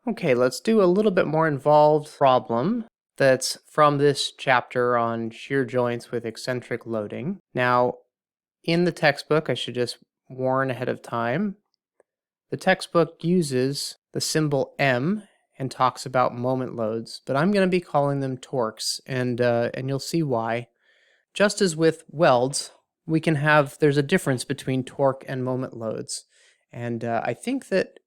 Okay, let's do a little bit more involved problem that's from this chapter on shear joints with eccentric loading. Now, in the textbook, I should just warn ahead of time, the textbook uses the symbol M and talks about moment loads, but I'm going to be calling them torques, and you'll see why. Just as with welds, there's a difference between torque and moment loads, and I think that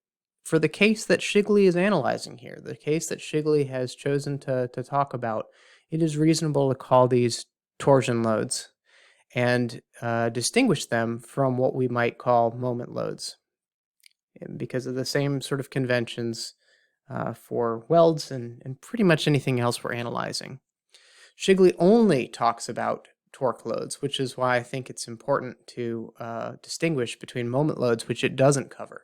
for the case that Shigley is analyzing here, the case that Shigley has chosen to talk about, it is reasonable to call these torsion loads and distinguish them from what we might call moment loads because of the same sort of conventions for welds and pretty much anything else we're analyzing. Shigley only talks about torque loads, which is why I think it's important to distinguish between moment loads, which it doesn't cover.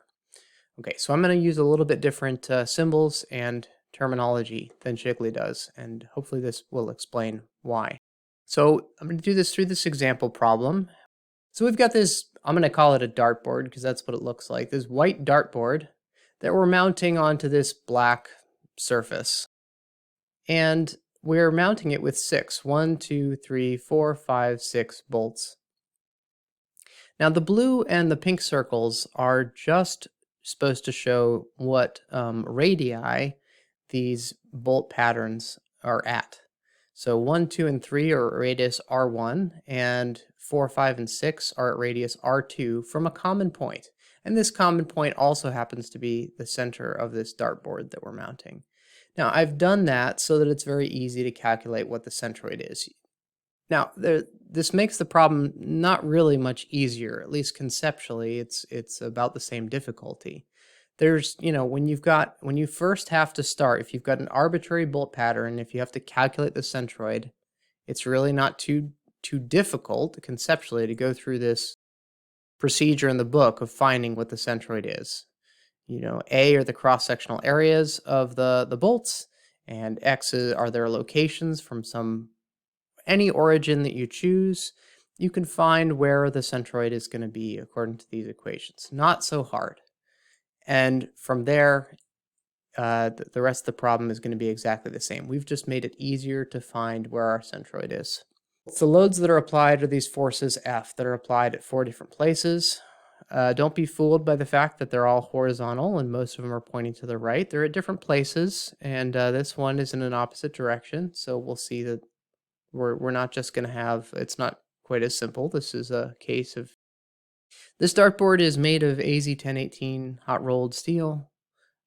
Okay, so I'm going to use a little bit different symbols and terminology than Shigley does, and hopefully this will explain why. So I'm going to do this through this example problem. So we've got this, I'm going to call it a dartboard because that's what it looks like, this white dartboard that we're mounting onto this black surface. And we're mounting it with 1, 2, 3, 4, 5, 6 bolts. Now the blue and the pink circles are just supposed to show what radii these bolt patterns are at. So 1, 2, and 3 are at radius R1, and 4, 5, and 6 are at radius R2 from a common point. And this common point also happens to be the center of this dartboard that we're mounting. Now I've done that so that it's very easy to calculate what the centroid is. Now, this makes the problem not really much easier, at least conceptually, it's about the same difficulty. There's, when you first have to start, if you've got an arbitrary bolt pattern, if you have to calculate the centroid, it's really not too difficult conceptually to go through this procedure in the book of finding what the centroid is. A are the cross-sectional areas of the bolts, and X are their locations from any origin that you choose. You can find where the centroid is going to be according to these equations. Not so hard. And from there, the rest of the problem is going to be exactly the same. We've just made it easier to find where our centroid is. The loads that are applied are these forces F that are applied at 4 different places. Don't be fooled by the fact that they're all horizontal and most of them are pointing to the right. They're at different places, and this one is in an opposite direction. So we'll see that we're not just going to have, it's not quite as simple. This is a case of, this dartboard is made of AZ1018 hot rolled steel.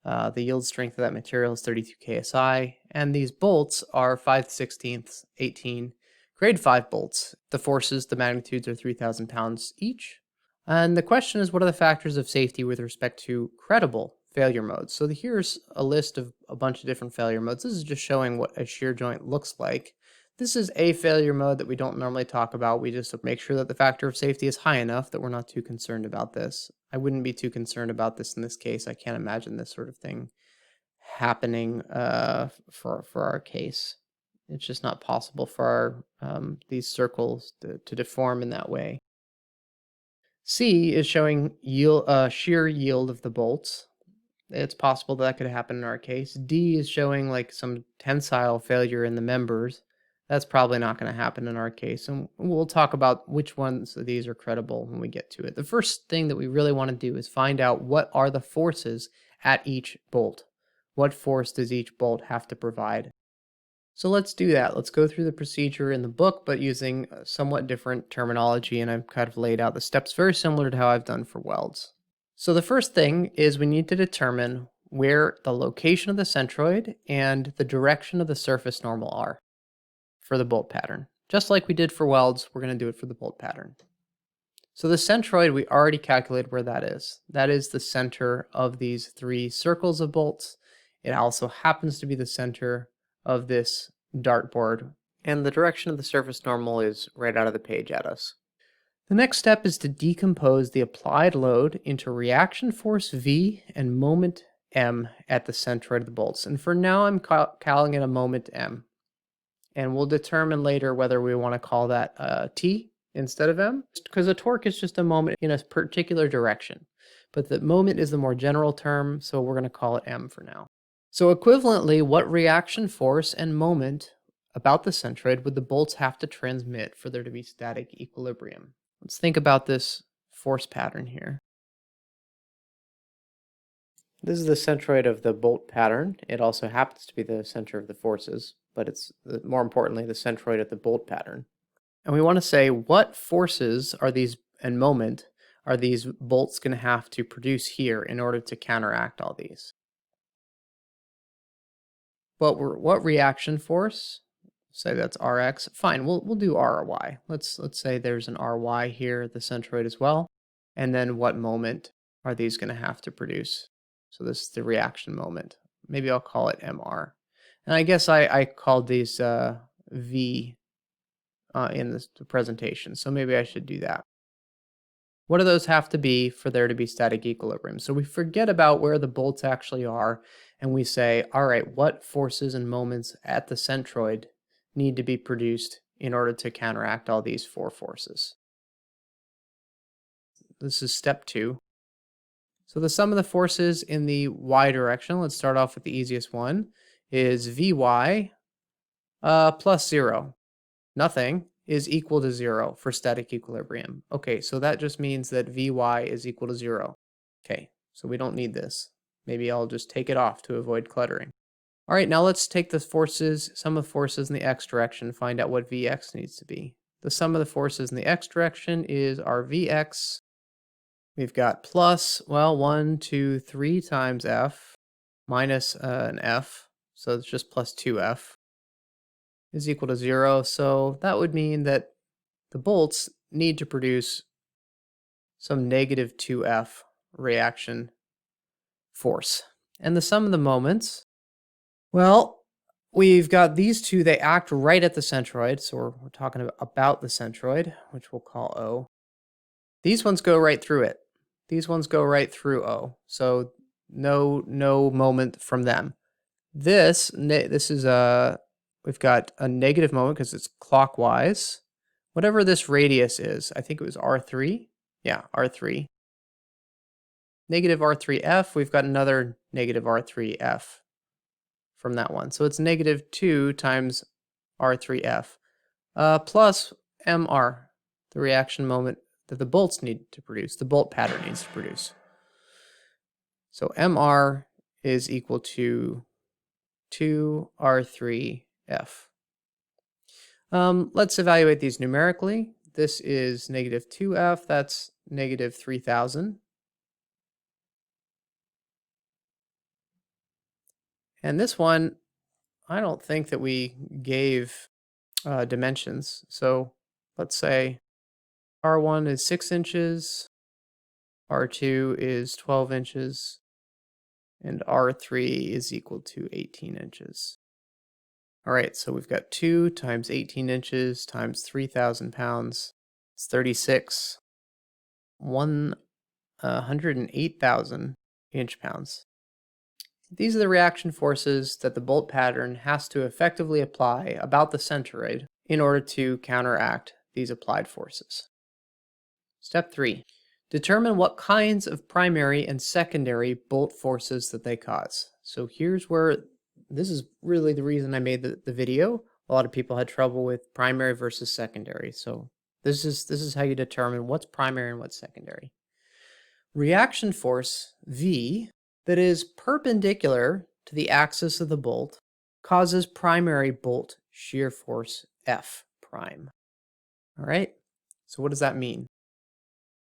The yield strength of that material is 32 KSI, and these bolts are 5/16 18 grade 5 bolts. The forces, the magnitudes are 3,000 pounds each. And the question is, what are the factors of safety with respect to credible failure modes? So here's a list of a bunch of different failure modes. This is just showing what a shear joint looks like. This is a failure mode that we don't normally talk about. We just make sure that the factor of safety is high enough that we're not too concerned about this. I wouldn't be too concerned about this in this case. I can't imagine this sort of thing happening for our case. It's just not possible for these circles to deform in that way. C is showing shear yield of the bolts. It's possible that could happen in our case. D is showing like some tensile failure in the members. That's probably not going to happen in our case, and we'll talk about which ones of these are credible when we get to it. The first thing that we really want to do is find out what are the forces at each bolt. What force does each bolt have to provide? So let's do that. Let's go through the procedure in the book, but using somewhat different terminology, and I've kind of laid out the steps very similar to how I've done for welds. So the first thing is we need to determine where the location of the centroid and the direction of the surface normal are for the bolt pattern. Just like we did for welds, we're going to do it for the bolt pattern. So the centroid, we already calculated where that is. That is the center of these 3 circles of bolts. It also happens to be the center of this dartboard, and the direction of the surface normal is right out of the page at us. The next step is to decompose the applied load into reaction force V and moment M at the centroid of the bolts. And for now, I'm calling it a moment M. And we'll determine later whether we want to call that T instead of M, because a torque is just a moment in a particular direction. But the moment is the more general term, so we're going to call it M for now. So equivalently, what reaction force and moment about the centroid would the bolts have to transmit for there to be static equilibrium? Let's think about this force pattern here. This is the centroid of the bolt pattern. It also happens to be the center of the forces, but it's more importantly the centroid of the bolt pattern. And we want to say what forces are these and moment are these bolts going to have to produce here in order to counteract all these? What reaction force? Say that's Rx. Fine, we'll do Ry. Let's say there's an Ry here at the centroid as well. And then what moment are these going to have to produce? So this is the reaction moment. Maybe I'll call it Mr. And I guess I called these V in the presentation, so maybe I should do that. What do those have to be for there to be static equilibrium? So we forget about where the bolts actually are, and we say, all right, what forces and moments at the centroid need to be produced in order to counteract all these four forces? This is step 2. So the sum of the forces in the y direction, let's start off with the easiest one, is Vy plus 0. Nothing is equal to 0 for static equilibrium. Okay, so that just means that Vy is equal to 0. Okay, so we don't need this. Maybe I'll just take it off to avoid cluttering. All right, now let's take the forces, sum of forces in the x direction, find out what Vx needs to be. The sum of the forces in the x direction is our Vx. We've got plus, well, 1, 2, 3 times F minus an F, so it's just plus 2F. Is equal to 0, so that would mean that the bolts need to produce some negative 2F reaction force. And the sum of the moments, well, we've got these two, they act right at the centroid, so we're talking about the centroid, which we'll call O. These ones go right through it. These ones go right through O, so no moment from them. This is a we've got a negative moment because it's clockwise. Whatever this radius is, I think it was R3. Yeah, R3. Negative R3F, we've got another negative R3F from that one. So it's negative 2 times R3F plus Mr, the reaction moment that the bolts need to produce, the bolt pattern needs to produce. So Mr is equal to 2R3F. Let's evaluate these numerically. This is negative 2F, that's negative 3,000. And this one, I don't think that we gave dimensions. So let's say R1 is 6 inches, R2 is 12 inches, and R3 is equal to 18 inches. All right, so we've got 2 times 18 inches times 3,000 pounds. It's 36. 108,000 inch-pounds. These are the reaction forces that the bolt pattern has to effectively apply about the centroid in order to counteract these applied forces. Step 3. Determine what kinds of primary and secondary bolt forces that they cause. So here's where, this is really the reason I made the video. A lot of people had trouble with primary versus secondary. So this is how you determine what's primary and what's secondary. Reaction force, V, that is perpendicular to the axis of the bolt causes primary bolt shear force F prime. All right, so what does that mean?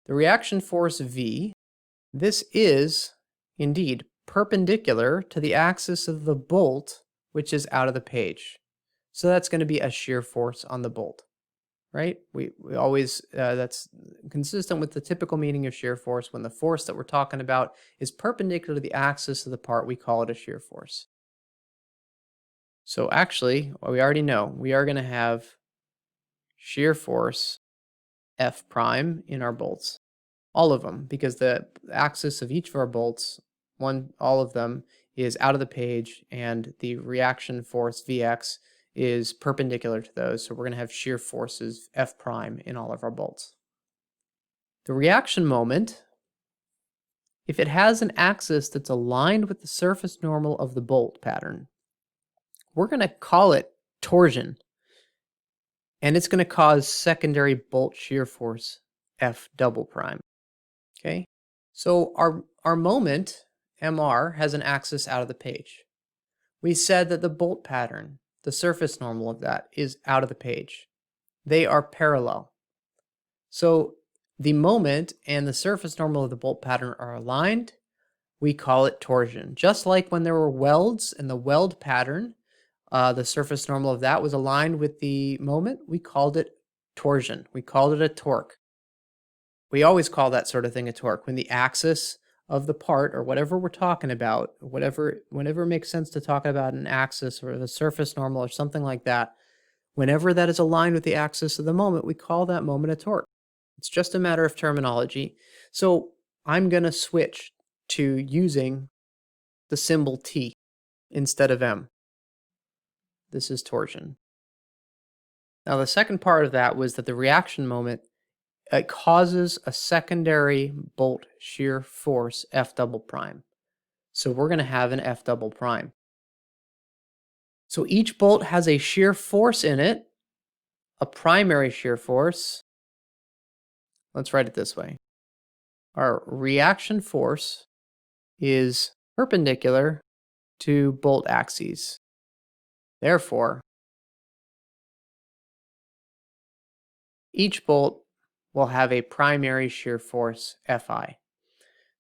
The reaction force V, this is indeed perpendicular to the axis of the bolt, which is out of the page. So that's going to be a shear force on the bolt, right? We always, that's consistent with the typical meaning of shear force. When the force that we're talking about is perpendicular to the axis of the part, we call it a shear force. So actually, we already know we are going to have shear force F prime in our bolts. All of them, because the axis of each of our bolts, all of them, is out of the page, and the reaction force Vx is perpendicular to those, so we're going to have shear forces F prime in all of our bolts. The reaction moment if it has an axis that's aligned with the surface normal of the bolt pattern, we're going to call it torsion, and it's going to cause secondary bolt shear force F double prime. Okay, so our moment, MR, has an axis out of the page. We said that the bolt pattern, the surface normal of that, is out of the page. They are parallel. So the moment and the surface normal of the bolt pattern are aligned. We call it torsion. Just like when there were welds and the weld pattern, the surface normal of that was aligned with the moment, we called it torsion. We called it a torque. We always call that sort of thing a torque when the axis of the part, or whatever we're talking about, whenever it makes sense to talk about an axis or the surface normal or something like that, whenever that is aligned with the axis of the moment, we call that moment a torque. It's just a matter of terminology. So I'm going to switch to using the symbol T instead of M. This is torsion. Now the second part of that was that the reaction moment, it causes a secondary bolt shear force F double prime. So we're going to have an F double prime. So each bolt has a shear force in it, a primary shear force. Let's write it this way. Our reaction force is perpendicular to bolt axes. Therefore, each bolt will have a primary shear force Fi.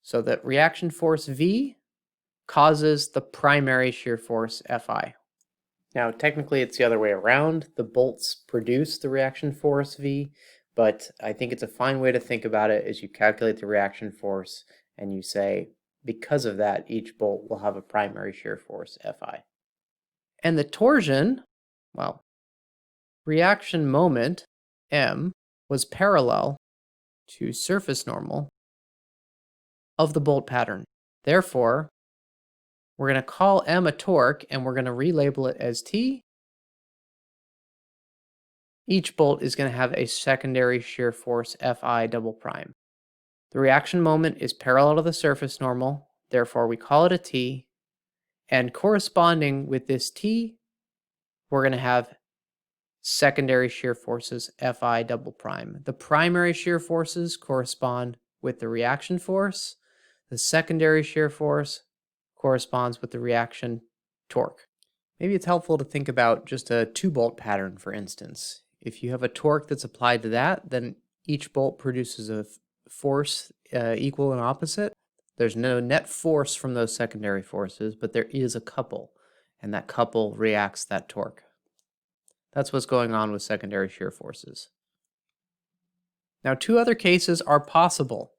So that reaction force V causes the primary shear force Fi. Now, technically, it's the other way around. The bolts produce the reaction force V, but I think it's a fine way to think about it is you calculate the reaction force and you say, because of that, each bolt will have a primary shear force Fi. And the torsion, well, reaction moment, M, was parallel to surface normal of the bolt pattern. Therefore, we're going to call M a torque and we're going to relabel it as T. Each bolt is going to have a secondary shear force Fi double prime. The reaction moment is parallel to the surface normal, therefore we call it a T. And corresponding with this T, we're going to have secondary shear forces Fi double prime. The primary shear forces correspond with the reaction force. The secondary shear force corresponds with the reaction torque. Maybe it's helpful to think about just a 2-bolt pattern, for instance. If you have a torque that's applied to that, then each bolt produces a force equal and opposite. There's no net force from those secondary forces, but there is a couple, and that couple reacts that torque. That's what's going on with secondary shear forces. Now, 2 other cases are possible.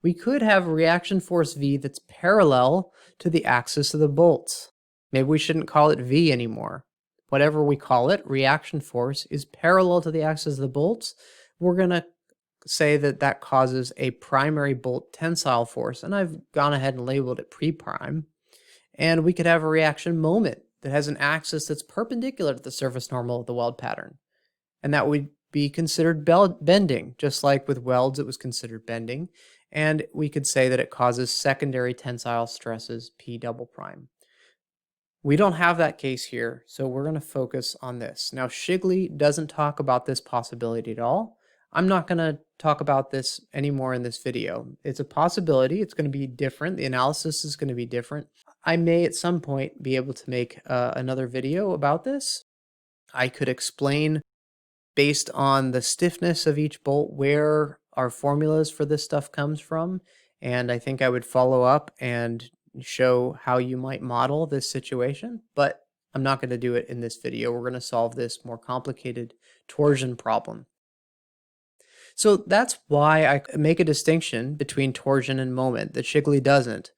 We could have a reaction force V that's parallel to the axis of the bolts. Maybe we shouldn't call it V anymore. Whatever we call it, reaction force is parallel to the axis of the bolts. We're going to say that that causes a primary bolt tensile force, and I've gone ahead and labeled it pre-prime. And we could have a reaction moment that has an axis that's perpendicular to the surface normal of the weld pattern. And that would be considered bending, just like with welds it was considered bending. And we could say that it causes secondary tensile stresses P double prime. We don't have that case here, so we're going to focus on this. Now, Shigley doesn't talk about this possibility at all. I'm not going to talk about this anymore in this video. It's a possibility. It's going to be different. The analysis is going to be different. I may at some point be able to make another video about this. I could explain based on the stiffness of each bolt where our formulas for this stuff comes from, and I think I would follow up and show how you might model this situation, but I'm not going to do it in this video. We're going to solve this more complicated torsion problem. So that's why I make a distinction between torsion and moment that Shigley doesn't.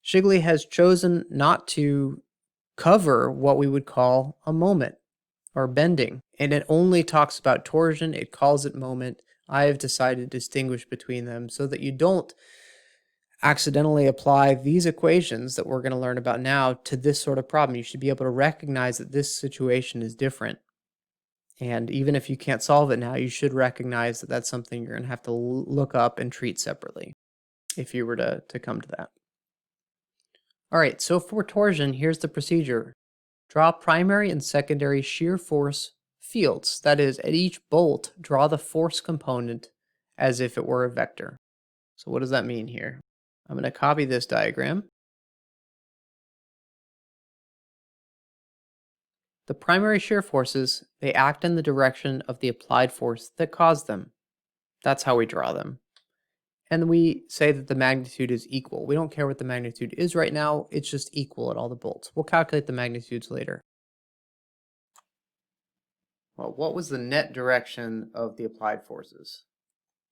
Shigley has chosen not to cover what we would call a moment or bending, and it only talks about torsion. It calls it moment. I have decided to distinguish between them so that you don't accidentally apply these equations that we're going to learn about now to this sort of problem. You should be able to recognize that this situation is different. And even if you can't solve it now, you should recognize that that's something you're going to have to look up and treat separately. if you were to come to that. All right, so for torsion, here's the procedure. Draw primary and secondary shear force fields. That is, at each bolt, draw the force component as if it were a vector. So what does that mean here? I'm going to copy this diagram. The primary shear forces, they act in the direction of the applied force that caused them. That's how we draw them. And we say that the magnitude is equal. We don't care what the magnitude is right now, it's just equal at all the bolts. We'll calculate the magnitudes later. Well, what was the net direction of the applied forces?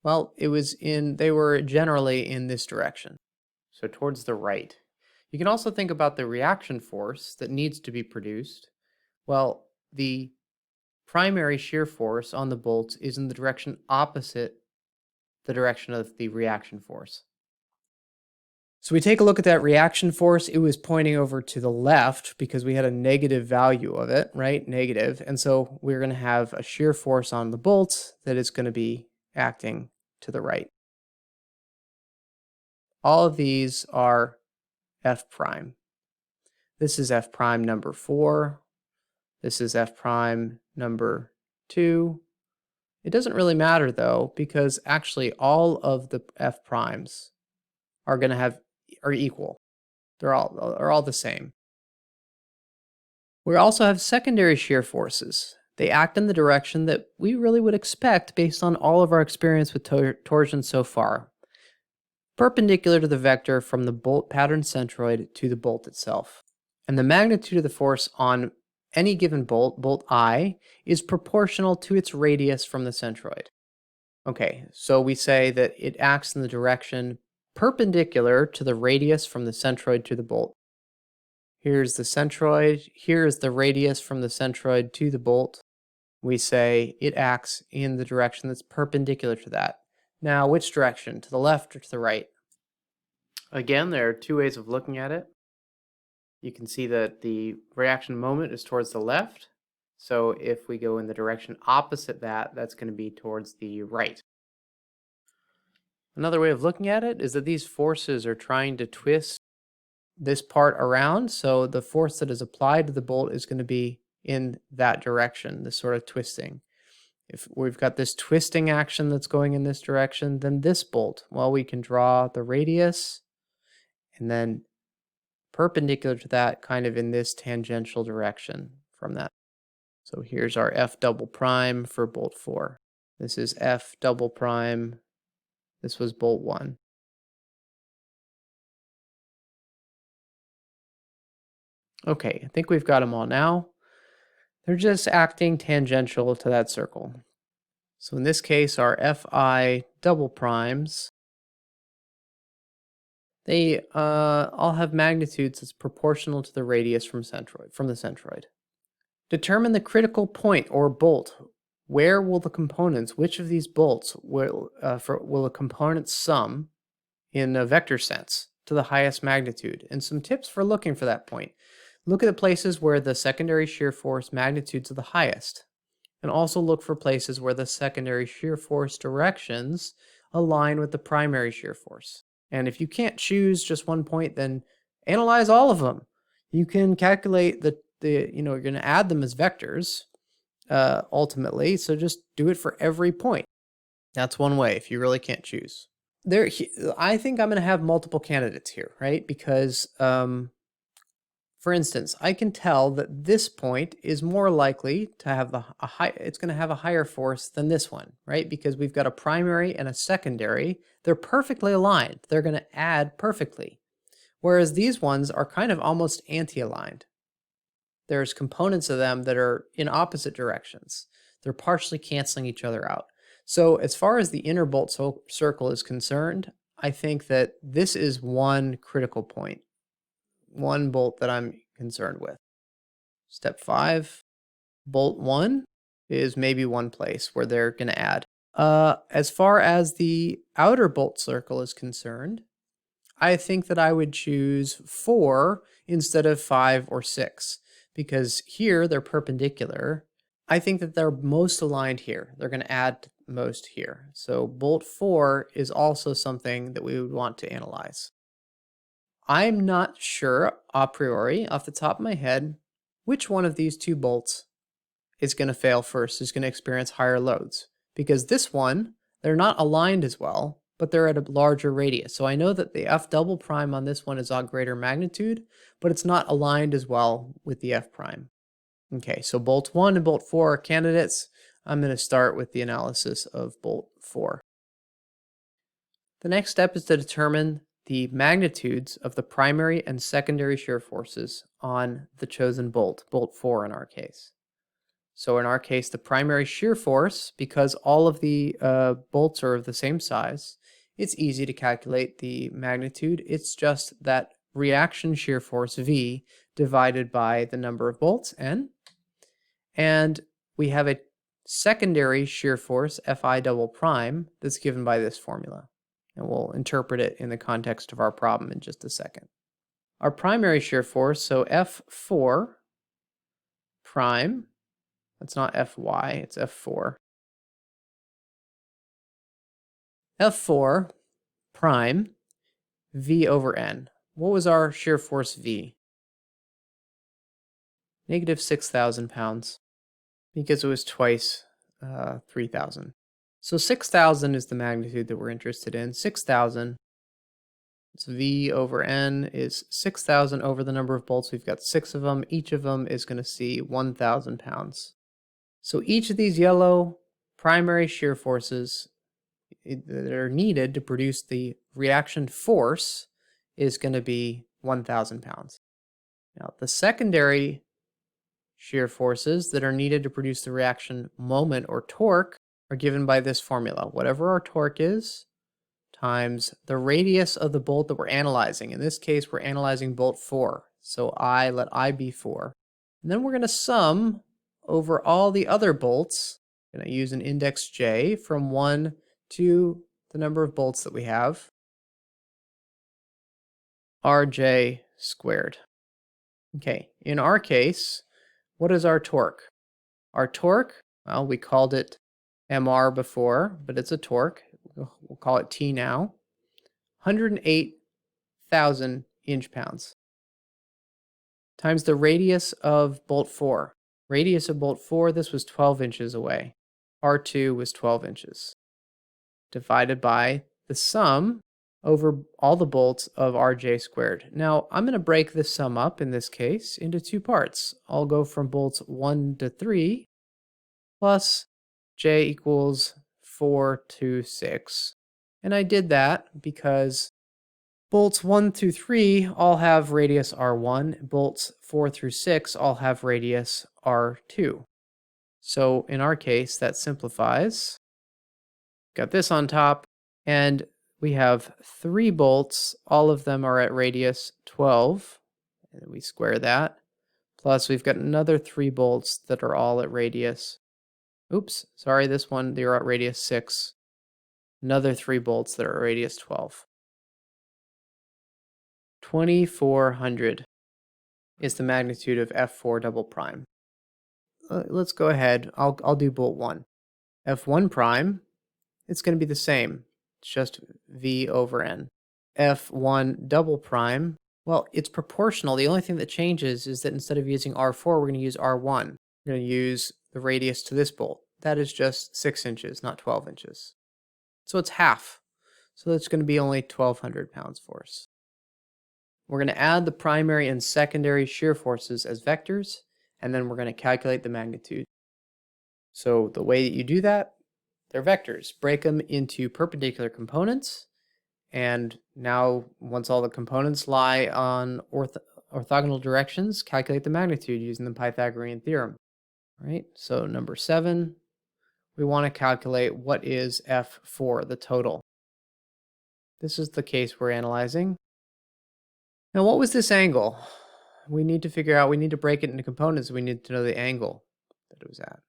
Well, they were generally in this direction, so towards the right. You can also think about the reaction force that needs to be produced. Well, the primary shear force on the bolts is in the direction opposite the direction of the reaction force. So we take a look at that reaction force. It was pointing over to the left because we had a negative value of it, right? Negative. And so we're going to have a shear force on the bolts that is going to be acting to the right. All of these are F prime. This is F prime number 4. This is F prime number 2. It doesn't really matter though, because actually all of the F primes are equal. They're all the same. We also have secondary shear forces. They act in the direction that we really would expect based on all of our experience with torsion so far. Perpendicular to the vector from the bolt pattern centroid to the bolt itself. And the magnitude of the force on any given bolt, bolt I, is proportional to its radius from the centroid. Okay, so we say that it acts in the direction perpendicular to the radius from the centroid to the bolt. Here's the centroid, here's the radius from the centroid to the bolt. We say it acts in the direction that's perpendicular to that. Now, which direction? To the left or to the right? Again, there are two ways of looking at it. You can see that the reaction moment is towards the left. So if we go in the direction opposite that, that's going to be towards the right. Another way of looking at it is that these forces are trying to twist this part around. So the force that is applied to the bolt is going to be in that direction, this sort of twisting. If we've got this twisting action that's going in this direction, then this bolt, well, we can draw the radius and then perpendicular to that, kind of in this tangential direction from that. So here's our F double prime for bolt 4. This is F double prime. This was bolt 1. Okay, I think we've got them all now. They're just acting tangential to that circle. So in this case, our Fi double primes, they all have magnitudes that's proportional to the radius from the centroid. Determine the critical point or bolt. Where will the components, which of these bolts will the components sum in a vector sense to the highest magnitude? And some tips for looking for that point. Look at the places where the secondary shear force magnitudes are the highest. And also look for places where the secondary shear force directions align with the primary shear force. And if you can't choose just one point, then analyze all of them. You can calculate you're going to add them as vectors ultimately, so just do it for every point. That's one way if you really can't choose. I think I'm going to have multiple candidates here, right? Because for instance, I can tell that this point is more likely to have it's going to have a higher force than this one, right? Because we've got a primary and a secondary. They're perfectly aligned. They're going to add perfectly. Whereas these ones are kind of almost anti-aligned. There's components of them that are in opposite directions. They're partially canceling each other out. So as far as the inner bolt circle is concerned, I think that this is one critical point. One bolt that I'm concerned with. Step 5, bolt 1 is maybe one place where they're going to add. As far as the outer bolt circle is concerned, I think that I would choose 4 instead of 5 or 6, because here they're perpendicular. I think that they're most aligned here. They're going to add most here. So bolt 4 is also something that we would want to analyze. I'm not sure a priori, off the top of my head, which one of these two bolts is going to fail first, is going to experience higher loads. Because this one, they're not aligned as well, but they're at a larger radius. So I know that the F double prime on this one is of greater magnitude, but it's not aligned as well with the F prime. Okay, so bolt 1 and bolt 4 are candidates. I'm going to start with the analysis of bolt 4. The next step is to determine the magnitudes of the primary and secondary shear forces on the chosen bolt, bolt 4 in our case. So in our case, the primary shear force, because all of the bolts are of the same size, it's easy to calculate the magnitude. It's just that reaction shear force V divided by the number of bolts, N. And we have a secondary shear force, Fi double prime, that's given by this formula. And we'll interpret it in the context of our problem in just a second. Our primary shear force, so F4 prime, that's not Fy, it's F4. F4 prime V over N. What was our shear force V? Negative 6,000 pounds, because it was twice 3,000. So 6,000 is the magnitude that we're interested in. 6,000, so V over N is 6,000 over the number of bolts. We've got 6 of them. Each of them is going to see 1,000 pounds. So each of these yellow primary shear forces that are needed to produce the reaction force is going to be 1,000 pounds. Now, the secondary shear forces that are needed to produce the reaction moment or torque are given by this formula. Whatever our torque is times the radius of the bolt that we're analyzing. In this case, we're analyzing bolt 4. So let I be 4. And then we're going to sum over all the other bolts. I'm going to use an index J from 1 to the number of bolts that we have. Rj squared. Okay, in our case, what is our torque? Our torque, well, we called it Mr before, but it's a torque. We'll call it T now. 108,000 inch-pounds times the radius of bolt 4. Radius of bolt 4, this was 12 inches away. R2 was 12 inches. Divided by the sum over all the bolts of Rj squared. Now, I'm going to break this sum up, in this case, into two parts. I'll go from bolts 1 to 3 plus J equals 4 to 6. And I did that because bolts 1 through 3 all have radius R1. Bolts 4 through 6 all have radius R2. So in our case, that simplifies. Got this on top, and we have 3 bolts. All of them are at radius 12. And we square that. Plus, we've got another 3 bolts that are all at radius. Oops, sorry, this one, they're at radius 6. Another 3 bolts that are at radius 12. 2,400 is the magnitude of F4 double prime. Let's go ahead. I'll do bolt 1. F1 prime, it's going to be the same. It's just V over N. F1 double prime, well, it's proportional. The only thing that changes is that instead of using R4, we're going to use R1. We're going to use the radius to this bolt. That is just 6 inches, not 12 inches. So it's half. So that's going to be only 1,200 pounds force. We're going to add the primary and secondary shear forces as vectors, and then we're going to calculate the magnitude. So the way that you do that, they're vectors. Break them into perpendicular components, and now once all the components lie on orthogonal directions, calculate the magnitude using the Pythagorean theorem. All right, so number 7, we want to calculate what is F4, the total. This is the case we're analyzing. Now, what was this angle? We need to figure out, we need to break it into components. We need to know the angle that it was at.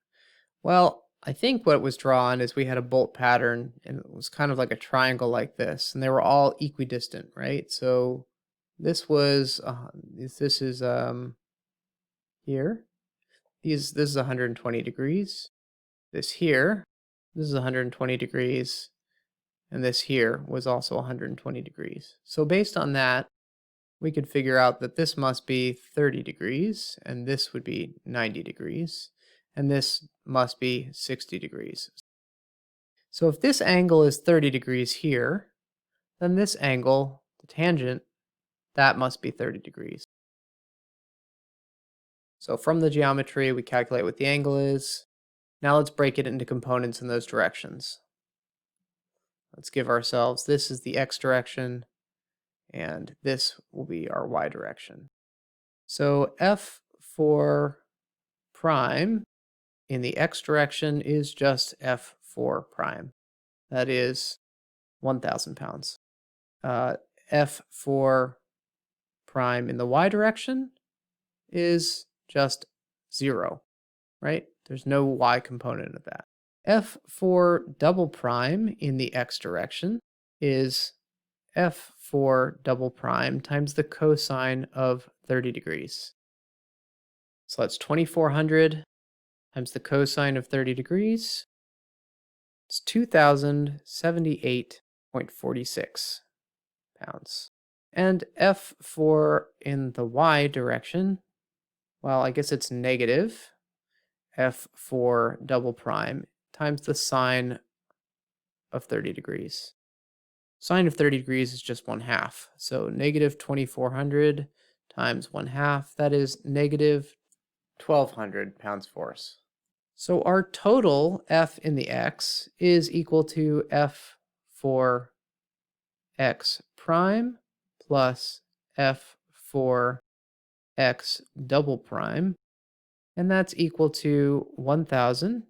Well, I think what was drawn is we had a bolt pattern, and it was kind of like a triangle like this, and they were all equidistant, right? So this was, this is here. This is 120 degrees. This here This is 120 degrees. And this here was also 120 degrees. So based on that, we could figure out that this must be 30 degrees, and this would be 90 degrees, and this must be 60 degrees. So if this angle is 30 degrees here, then this angle, the tangent, that must be 30 degrees. So from the geometry, we calculate what the angle is. Now let's break it into components in those directions. Let's give ourselves, this is the x direction, and this will be our y direction. So f4 prime in the x direction is just f4 prime. That is 1,000 pounds. F4 prime in the y direction is just 0, right? There's no y component of that. F4 double prime in the x direction is f4 double prime times the cosine of 30 degrees. So that's 2400 times the cosine of 30 degrees. It's 2078.46 pounds. And f4 in the y direction, well, I guess it's negative f4 double prime times the sine of 30 degrees. Sine of 30 degrees is just 1/2. So negative 2400 times 1/2, that is negative 1200 pounds force. So our total F in the x is equal to F4 x prime plus F4 x double prime, and that's equal to 1000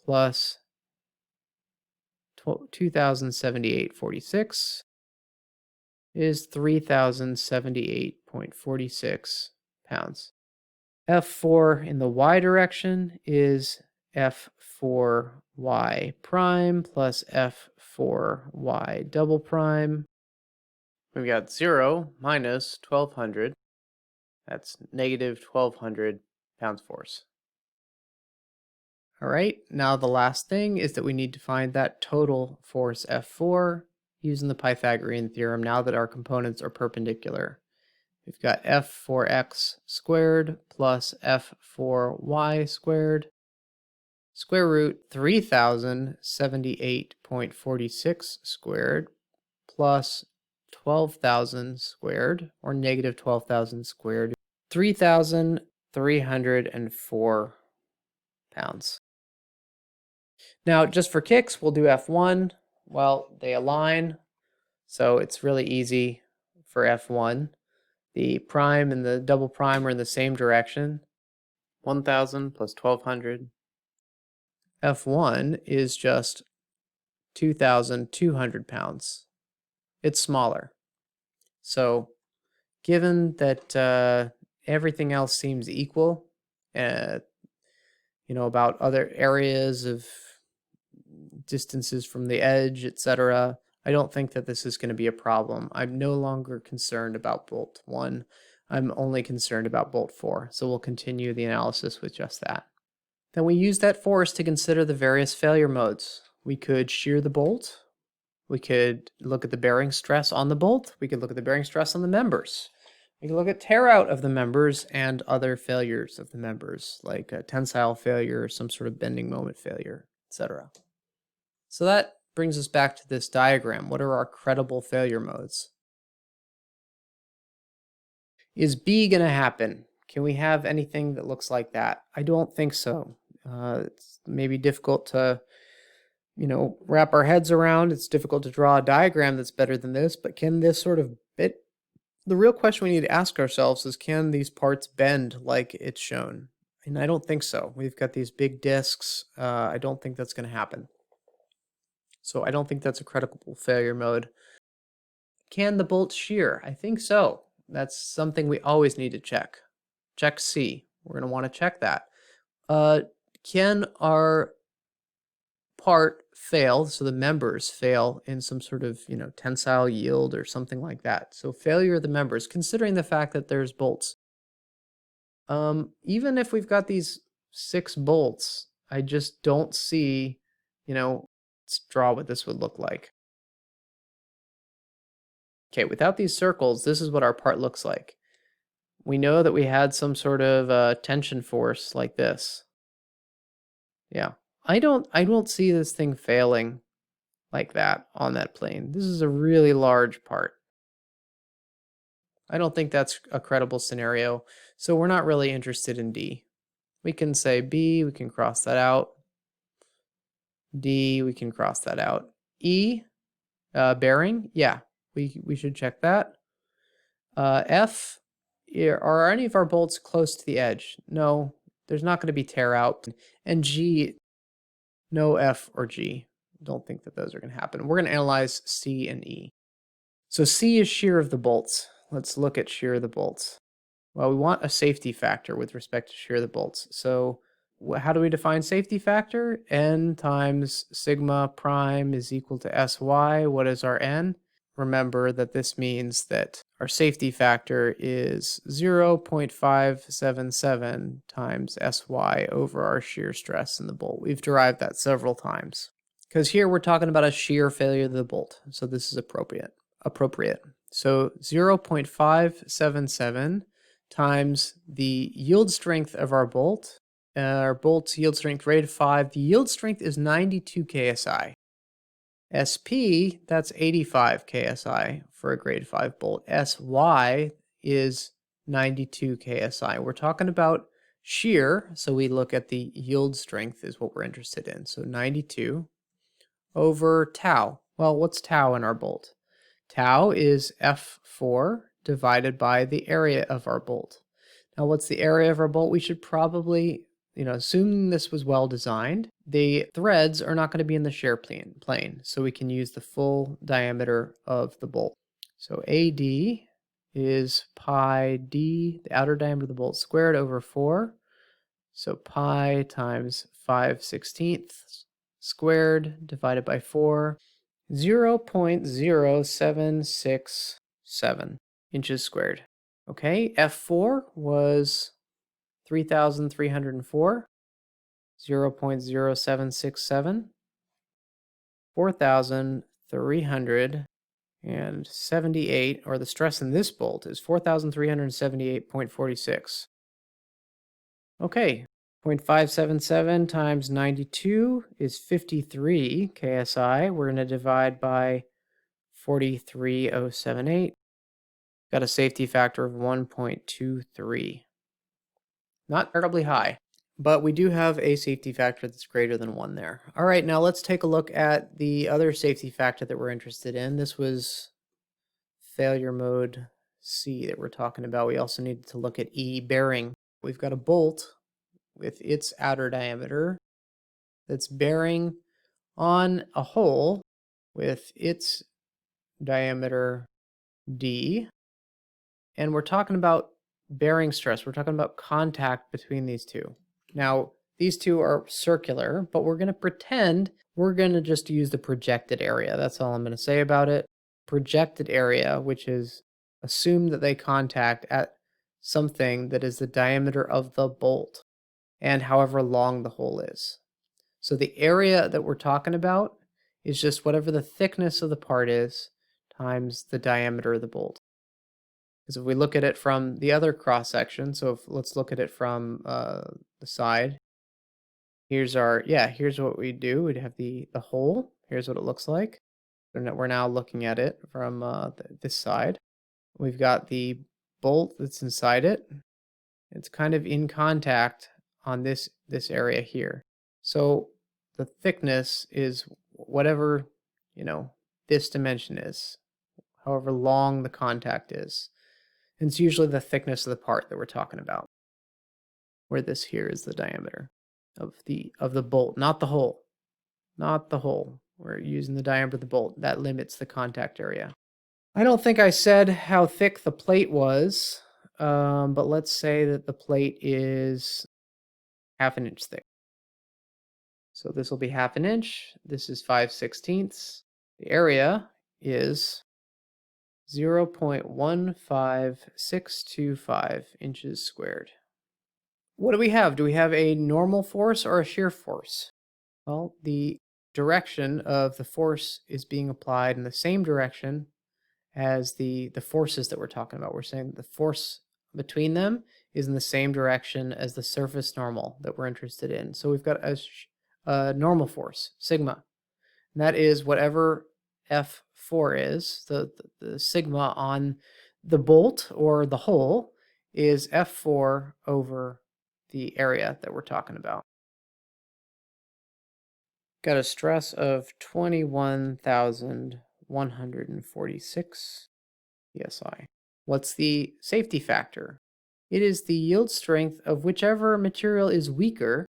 plus 2078.46 is 3078.46 pounds. F4 in the y direction is F4y prime plus F4y double prime. We've got 0 minus 1200. That's negative 1200 pounds force. All right, now the last thing is that we need to find that total force F4 using the Pythagorean theorem now that our components are perpendicular. We've got F4x squared plus F4y squared square root 3078.46 squared plus 12,000 squared, or negative 12,000 squared, 3,304 pounds. Now, just for kicks, we'll do F1. Well, they align, so it's really easy for F1. The prime and the double prime are in the same direction. 1,000 plus 1,200. F1 is just 2,200 pounds. It's smaller. So given that everything else seems equal, about other areas of distances from the edge, etc., I don't think that this is going to be a problem. I'm no longer concerned about bolt 1. I'm only concerned about bolt 4. So we'll continue the analysis with just that. Then we use that force to consider the various failure modes. We could shear the bolt. We could look at the bearing stress on the bolt. We could look at the bearing stress on the members. We could look at tear out of the members and other failures of the members, like a tensile failure, some sort of bending moment failure, etc. So that brings us back to this diagram. What are our credible failure modes? Is B going to happen? Can we have anything that looks like that? I don't think so. It's maybe difficult to, wrap our heads around. It's difficult to draw a diagram that's better than this, but can this sort of bit? The real question we need to ask ourselves is, can these parts bend like it's shown? And I don't think so. We've got these big discs. I don't think that's going to happen. So I don't think that's a credible failure mode. Can the bolt shear? I think so. That's something we always need to check. Check C. We're going to want to check that. Can our part fail, so the members fail in some sort of, tensile yield or something like that? So failure of the members, considering the fact that there's bolts. Even if we've got these 6 bolts, I just don't see let's draw what this would look like. Okay, without these circles, this is what our part looks like. We know that we had some sort of tension force like this. Yeah. I don't see this thing failing like that on that plane. This is a really large part. I don't think that's a credible scenario. So we're not really interested in D. We can say B, we can cross that out. D, we can cross that out. E, bearing, yeah, we should check that. F, are any of our bolts close to the edge? No, there's not going to be tear out. And G, no F or G. Don't think that those are going to happen. We're going to analyze C and E. So C is shear of the bolts. Let's look at shear of the bolts. Well, we want a safety factor with respect to shear of the bolts. So how do we define safety factor? N times sigma prime is equal to Sy. What is our N? Remember that this means that our safety factor is 0.577 times Sy over our shear stress in the bolt. We've derived that several times. Because here we're talking about a shear failure of the bolt. So this is appropriate. So 0.577 times the yield strength of our bolt. Our bolt's yield strength rated 5. The yield strength is 92 KSI. SP, that's 85 KSI for a grade 5 bolt. SY is 92 KSI. We're talking about shear, so we look at the yield strength is what we're interested in. So 92 over tau. Well, what's tau in our bolt? Tau is F4 divided by the area of our bolt. Now, what's the area of our bolt? We should probably, assuming this was well designed, the threads are not going to be in the shear plane, so we can use the full diameter of the bolt. So AD is pi d, the outer diameter of the bolt, squared over 4. So pi times 5/16 squared divided by 4. 0.0767 inches squared. Okay, F4 was 3,304. 0.0767. 4,378, or the stress in this bolt is 4,378.46. Okay, 0.577 times 92 is 53 KSI. We're going to divide by 43,078. Got a safety factor of 1.23. Not terribly high, but we do have a safety factor that's greater than 1 there. All right, now let's take a look at the other safety factor that we're interested in. This was failure mode C that we're talking about. We also needed to look at E, bearing. We've got a bolt with its outer diameter that's bearing on a hole with its diameter D. And we're talking about bearing stress. We're talking about contact between these two. Now, these two are circular, but we're going to pretend we're going to just use the projected area. That's all I'm going to say about it. Projected area, which is assume that they contact at something that is the diameter of the bolt and however long the hole is. So the area that we're talking about is just whatever the thickness of the part is times the diameter of the bolt. Because if we look at it from the other cross section, so let's look at it from the side. Here's here's what we do. We'd have the hole. Here's what it looks like. We're now looking at it from this side. We've got the bolt that's inside it. It's kind of in contact on this area here. So the thickness is whatever, this dimension is, however long the contact is. And it's usually the thickness of the part that we're talking about, where this here is the diameter of the bolt, not the hole. Not the hole. We're using the diameter of the bolt. That limits the contact area. I don't think I said how thick the plate was, but let's say that the plate is 1/2 inch thick. So this will be 1/2 inch. This is 5/16. The area is 0.15625 inches squared. What do we have? Do we have a normal force or a shear force? Well, the direction of the force is being applied in the same direction as the forces that we're talking about. We're saying the force between them is in the same direction as the surface normal that we're interested in. So we've got a normal force, sigma. And that is whatever F4 is, the sigma on the bolt or the hole is F4 over the area that we're talking about. Got a stress of 21,146 psi. What's the safety factor? It is the yield strength of whichever material is weaker.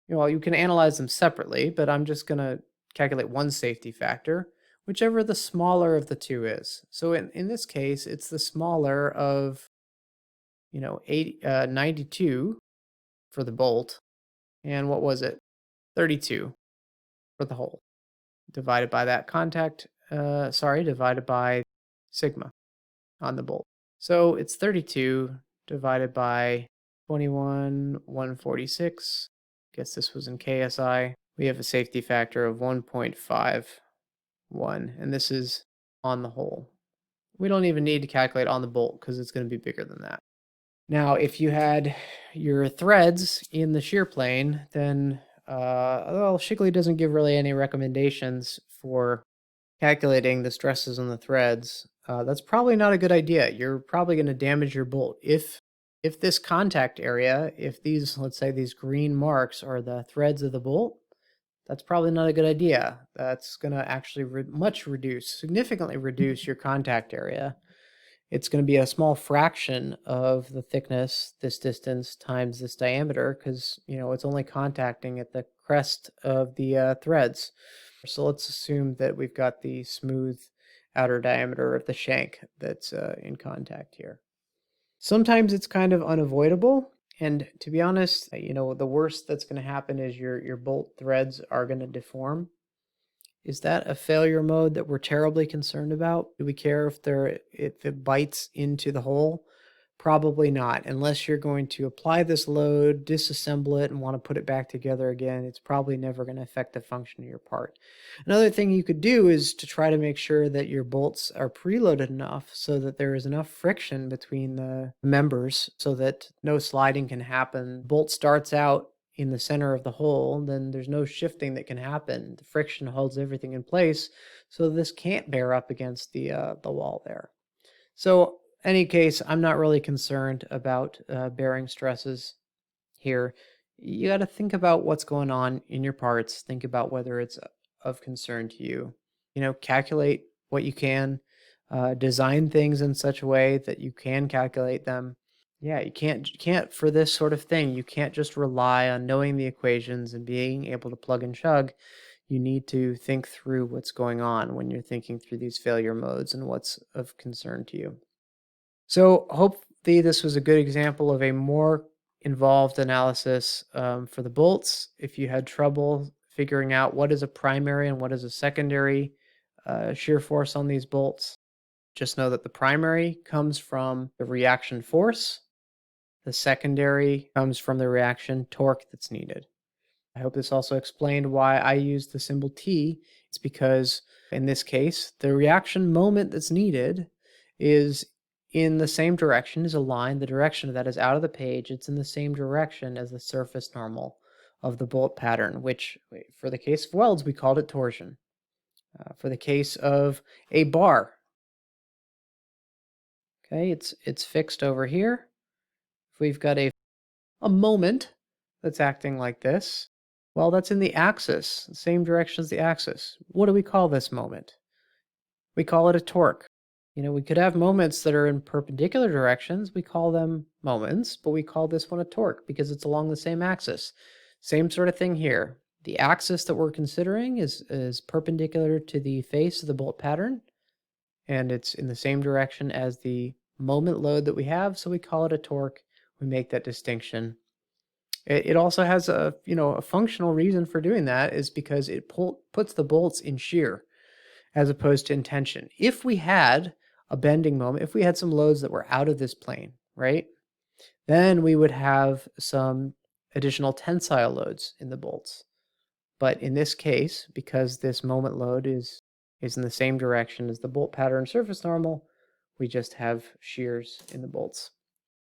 Well, you can analyze them separately, but I'm just going to calculate one safety factor, whichever the smaller of the two is. So in this case, it's the smaller of, 92 for the bolt, and what was it? 32 for the hole, divided by that divided by sigma on the bolt. So it's 32 divided by 21,146. Guess this was in KSI. We have a safety factor of 1.51, and this is on the hole. We don't even need to calculate on the bolt because it's going to be bigger than that. Now, if you had your threads in the shear plane, then Shigley doesn't give really any recommendations for calculating the stresses on the threads. That's probably not a good idea. You're probably going to damage your bolt. If this contact area, if these, let's say these green marks are the threads of the bolt, that's probably not a good idea. That's going to actually significantly reduce your contact area. It's going to be a small fraction of the thickness, this distance times this diameter, because it's only contacting at the crest of the threads. So let's assume that we've got the smooth outer diameter of the shank that's in contact here. Sometimes it's kind of unavoidable, and to be honest, the worst that's going to happen is your bolt threads are going to deform. Is that a failure mode that we're terribly concerned about? Do we care if it bites into the hole? Probably not. Unless you're going to apply this load, disassemble it, and want to put it back together again, it's probably never going to affect the function of your part. Another thing you could do is to try to make sure that your bolts are preloaded enough so that there is enough friction between the members so that no sliding can happen. Bolt starts out in the center of the hole, then there's no shifting that can happen. The friction holds everything in place, so this can't bear up against the wall there. So any case, I'm not really concerned about bearing stresses here. You got to think about what's going on in your parts. Think about whether it's of concern to you. Calculate what you can. Design things in such a way that you can calculate them. Yeah, you can't for this sort of thing, you can't just rely on knowing the equations and being able to plug and chug. You need to think through what's going on when you're thinking through these failure modes and what's of concern to you. So hopefully this was a good example of a more involved analysis for the bolts. If you had trouble figuring out what is a primary and what is a secondary shear force on these bolts, just know that the primary comes from the reaction force. The secondary comes from the reaction torque that's needed. I hope this also explained why I use the symbol T. It's because in this case, the reaction moment that's needed is in the same direction as a line. The direction of that is out of the page. It's in the same direction as the surface normal of the bolt pattern, which for the case of welds, we called it torsion. For the case of a bar, okay, it's fixed over here. If we've got a moment that's acting like this, well, that's in the axis, the same direction as the axis. What do we call this moment? We call it a torque. We could have moments that are in perpendicular directions. We call them moments, but we call this one a torque because it's along the same axis. Same sort of thing here. The axis that we're considering is perpendicular to the face of the bolt pattern, and it's in the same direction as the moment load that we have, so we call it a torque. We make that distinction. It also has a functional reason for doing that is because it puts the bolts in shear as opposed to in tension. If we had a bending moment, if we had some loads that were out of this plane, right, then we would have some additional tensile loads in the bolts. But in this case, because this moment load is in the same direction as the bolt pattern surface normal, we just have shears in the bolts.